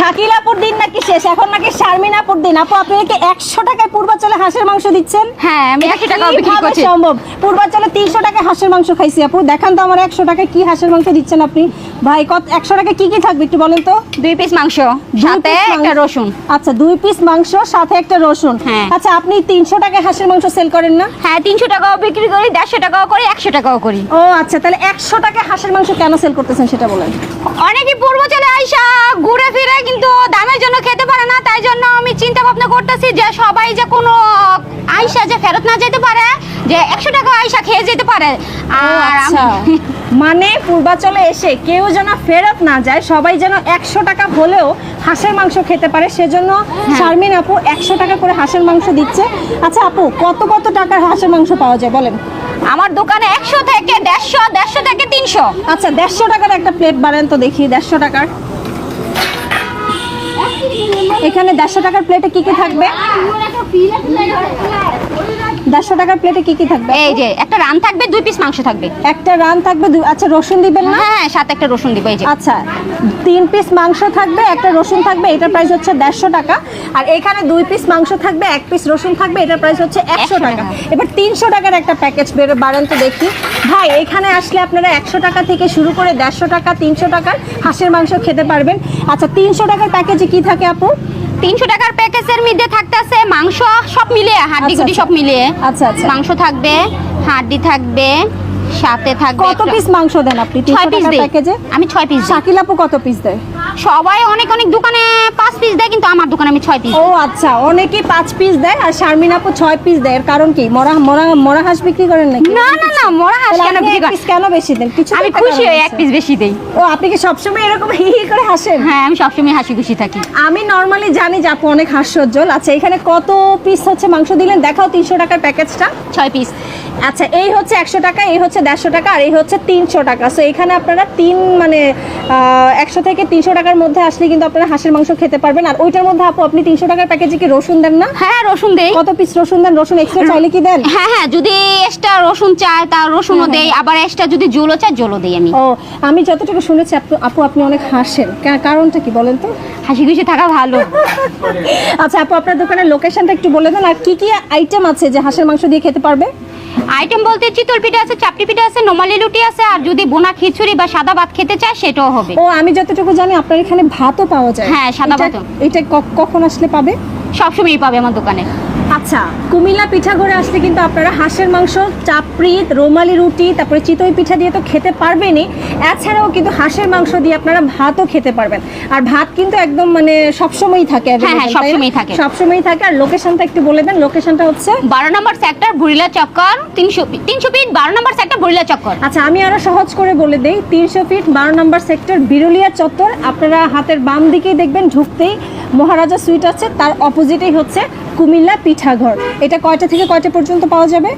শাকিলাপুর দিন নাকি শেষ, এখন নাকি শারমিনাপুর দিন। আপু আপনি কি 100 টাকায় পূর্বাচলে হাঁসের মাংস দিচ্ছেন? হ্যাঁ, আমি 100 টাকা বিক্রি করছি। সম্ভব? পূর্বাচলে 300 টাকায় হাঁসের মাংস খাইছি। আপু দেখান তো আমার 100 টাকায় কি হাঁসের মাংস দিচ্ছেন আপনি। ভাই কত 100 টাকায় কি কি থাকবে একটু বলেন তো। 2 পিস মাংস সাথে একটা রসুন। আচ্ছা 2 পিস মাংস সাথে একটা রসুন। হ্যাঁ। আচ্ছা আপনি 300 টাকায় হাঁসের মাংস সেল করেন না? হ্যাঁ, 300 টাকাও বিক্রি করি, 150 টাকাও করি, 100 টাকাও করি। ও আচ্ছা, তাহলে 100 টাকায় হাঁসের মাংস কেন সেল করতেছেন সেটা বলেন। অনেকে পূর্বাচলে আইসা ঘুরে ফিরে কিন্তু দামের জন্য খেতে পারে না, তাই জন্য আমি চিন্তা ভাবনা করতেছি যে সবাই যে কোনো আইসা যে ফেরত না যেতে পারে, যে 100 টাকা আইসা খেয়ে যেতে পারে। আর আচ্ছা মানে পূর্বাচলে এসে কেউ যেন ফেরত না যায়, সবাই যেন 100 টাকা হলেও হাঁসের মাংস খেতে পারে, সেজন্য শারমিন আপু 100 টাকা করে হাঁসের মাংস দিচ্ছে। আচ্ছা আপু কত কত টাকার হাঁসের মাংস পাওয়া যায় বলেন। আমার দোকানে 100 থেকে 150, 150 থেকে 300। আচ্ছা 150 টাকার একটা প্লেট বানান তো দেখি। 150 টাকার এখানে 150 টাকার প্লেটে কি কি থাকবে? 150 টাকার প্লেটে কি কি থাকবে? এই যে একটা রান থাকবে, 2 পিস মাংস থাকবে। একটা রান থাকবে, আচ্ছা রসুন দিবেন না? হ্যাঁ, সাথে একটা রসুন দিব। এই যে আচ্ছা 3 পিস মাংস থাকবে, একটা রসুন থাকবে, এটার প্রাইস হচ্ছে 150 টাকা। আর এখানে 2 পিস মাংস থাকবে, 1 পিস রসুন থাকবে, এটার প্রাইস হচ্ছে 100 টাকা। এবার 300 টাকার একটা প্যাকেজ বাড়ান তো দেখি। ভাই এখানে আসলে আপনারা 100 টাকা থেকে শুরু করে 150 টাকা 300 টাকার হাঁসের মাংস খেতে পারবেন। আচ্ছা 300 টাকার প্যাকেজে কি থাকে আপু? 300 টাকার প্যাকেজের মধ্যে থাকতেছে মাংস সব মিলিয়ে, হাড্ডি গুটি সব মিলিয়ে। আচ্ছা আচ্ছা মাংস থাকবে, হাড্ডি থাকবে, সাথে থাকবে। কত পিস মাংস দেন আপনি 300 টাকার প্যাকেজে? আমি 6 পিস। শাকিল আপু কত পিস দেয়? সবাই অনেক অনেক দোকানে 5 পিস দেয়, কিন্তু আমার দোকানে আমি 6 পিস। ও আচ্ছা, অনেকেই 5 পিস দেয় আর শারমিন আপু 6 পিস দেয়। এর কারণ কি? মরা মরা মরা হাঁস বিক্রি করেন নাকি? না না না, মরা হাঁস তাহলে কেন আপনি বিক্রি এক করি? পিস কেন বেশি দেন? কিছু আমি খুশি হই 1 পিস বেশি দেই। ও আপনি কি সবসময় এরকম হি হি করে হাসেন? হ্যাঁ, আমি সবসময় হাসি খুশি থাকি। আমি নরমালি জানি যে আপু অনেক হাস্যোজ্জ্বল। আচ্ছা এখানে কত পিস হচ্ছে মাংস দিলেন দেখাও 300 টাকার প্যাকেজটা। 6 পিস। আচ্ছা এই হচ্ছে 100 টাকা, এই হচ্ছে 150 টাকা, আর এই হচ্ছে 300 টাকা। সো এখানে আপনারা 100 থেকে 300 টাকার মধ্যে আসলে কিন্তু আপনারা হাঁসের মাংস খেতে পারবেন। আর ওইটার মধ্যে আপু আপনি 300 টাকার প্যাকেজে কি রসুন দেন না? হ্যাঁ, রসুন দেই। কত পিস রসুন দেন? রসুন এক্সট্রা চাইলে কি দেন? হ্যাঁ হ্যাঁ, যদি এক্সট্রা রসুন চায় তা রসুনও দেই, আবার এক্সট্রা যদি জোলও চায় জোলও দেই আমি। ও আমি যতটুকু শুনেছি আপু আপনি অনেক হাসেন, কারণটা কি বলেন তো? হাসি খুশি থাকা ভালো। আচ্ছা আপু আপনার দোকানের লোকেশনটা একটু বলে দেন, আর কি কি আইটেম আছে যে হাঁসের মাংস দিয়ে খেতে পারবে? আইটেম বলতে চিতল পিঠা আছে, চাপটি পিঠা আছে, নোমালি লুটি আছে, আর যদি বোনা খিচুড়ি বা সাদা ভাত খেতে চায় সেটাও হবে। ও আমি যতটুকু জানি আপনার এখানে ভাতও পাওয়া যায়। হ্যাঁ, সাদা ভাতও। এটা কখন আসলে পাবে? সবসময়ই পাবে আমার দোকানে। আচ্ছা কুমিল্লা পিঠাঘরে আসলে কিন্তু আপনারা হাঁসের মাংস, চাপড়ি, রুমালি রুটি, তারপরে চিতই পিঠা দিয়ে তো খেতে পারবেনই, এছাড়াও কিন্তু হাঁসের মাংস দিয়ে আপনারা ভাতও খেতে পারবেন। আর ভাত কিন্তু একদম মানে সবসময়ই থাকে। হ্যাঁ হ্যাঁ, সবসময়ই থাকে। সবসময়ই থাকে। আর লোকেশনটা একটু বলে দেন। লোকেশনটা হচ্ছে 12 নম্বর সেক্টর, বুড়িলা চক্কর, 300 ফিট 12 নম্বর সেক্টর, বুড়িলা চক্কর। আচ্ছা আমি আরো সহজ করে বলে দেই, 300 ফিট 12 নম্বর সেক্টর, বিরুলিয়া চত্বর। আপনারা হাতের বাম দিকেই দেখবেন, ঢুকতেই মহারাজা সুইট আছে, তার অপোজিটেই হচ্ছে কুমিল্লা পিঠাঘর। এটা কয়টা থেকে কয়টা পর্যন্ত পাওয়া যাবে?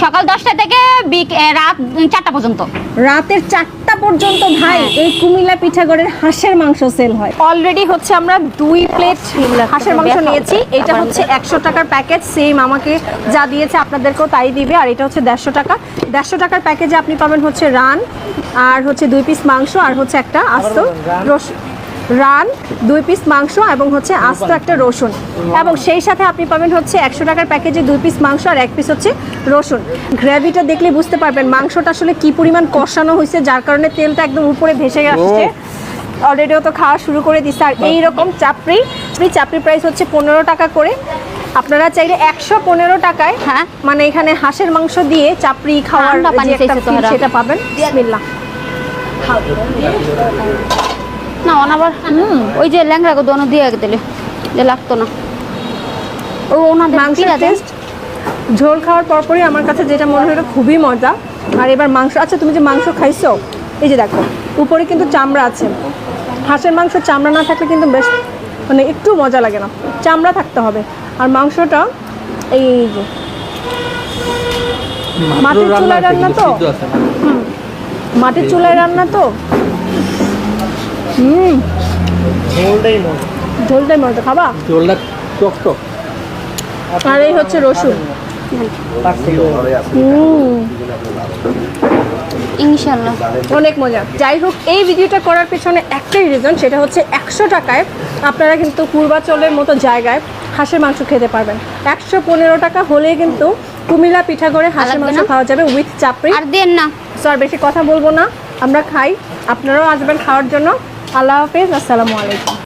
সকাল 10টা থেকে রাত 4টা পর্যন্ত। রাতের 4টা পর্যন্ত ভাই এই কুমিল্লা পিঠাঘরের হাঁসের মাংস সেল হয়। অলরেডি হচ্ছে আমরা 2 প্লেট হাঁসের মাংস নিয়েছি। এটা হচ্ছে 100 টাকার প্যাকেজ, সেম আমাকে যা দিয়েছে আপনাদেরকেও তাই দিবে। আর এটা হচ্ছে 150 টাকা। 150 টাকার প্যাকেজে আপনি পাবেন হচ্ছে রান, আর হচ্ছে 2 পিস মাংস, আর হচ্ছে একটা আস্ত রসুন। রান, 2 পিস মাংস এবং হচ্ছে আস্ত একটা রসুন। এবং সেই সাথে আপনি পাবেন হচ্ছে 100 টাকার প্যাকেজে 2 পিস মাংস আর 1 পিস হচ্ছে রসুন। গ্রেভিটা দেখলে বুঝতে পারবেন মাংসটা আসলে কি পরিমাণ কষানো হয়েছে, যার কারণে তেলটা একদম উপরে ভেসে আসছে। অলরেডিও তো খাওয়া শুরু করে দিচ্ছে। আর এইরকম চাপড়ি প্রাইস হচ্ছে 15 টাকা করে। আপনারা চাইলে 115 টাকায়, হ্যাঁ মানে এখানে হাঁসের মাংস দিয়ে চাপড়ি খাওয়ার যে একটা feel সেটা পাবেন। বিসমিল্লাহ। না অনাবার ওই যে ল্যাংড়া গো দোনো দিয়ে দিলে যে লাগতো না। ও ওনাদের মাংসের টেস্ট ঝোল খাওয়ার পরপরই আমার কাছে যেটা মনে হলো খুবই মজা। আর এবার মাংস, আচ্ছা তুমি যে মাংস খাইছো, এই যে দেখো উপরে কিন্তু চামড়া আছে। হাঁসের মাংস চামড়া না থাকলে কিন্তু বেশ মানে একটু মজা লাগে না, চামড়া থাকতে হবে। আর মাংসটা এই যে মাটির চুলায় রান্না তো, মাটির চুলায় রান্না তো, ঝোলটাই মজা। খাবা? ঝোলটা টক টক। আর এই হচ্ছে রসুন। ইনশাআল্লাহ। অনেক মজা। যাই হোক, এই ভিডিওটা করার পেছনে একটাই রিজন, সেটা হচ্ছে 100 টাকায় আপনারা কিন্তু পূর্বাচলের মতো জায়গায় হাঁসের মাংস খেতে পারবেন। 115 টাকা হলেই কিন্তু কুমিল্লা পিঠাগড়ে হাঁসের মাংস খাওয়া যাবে উইথ চাপড়ি। আর দেন না স্যার, বেশি কথা বলবো না, আমরা খাই, আপনারাও আসবেন খাওয়ার জন্য। আল্লাহ হাফেজ, আসসালামু আলাইকুম।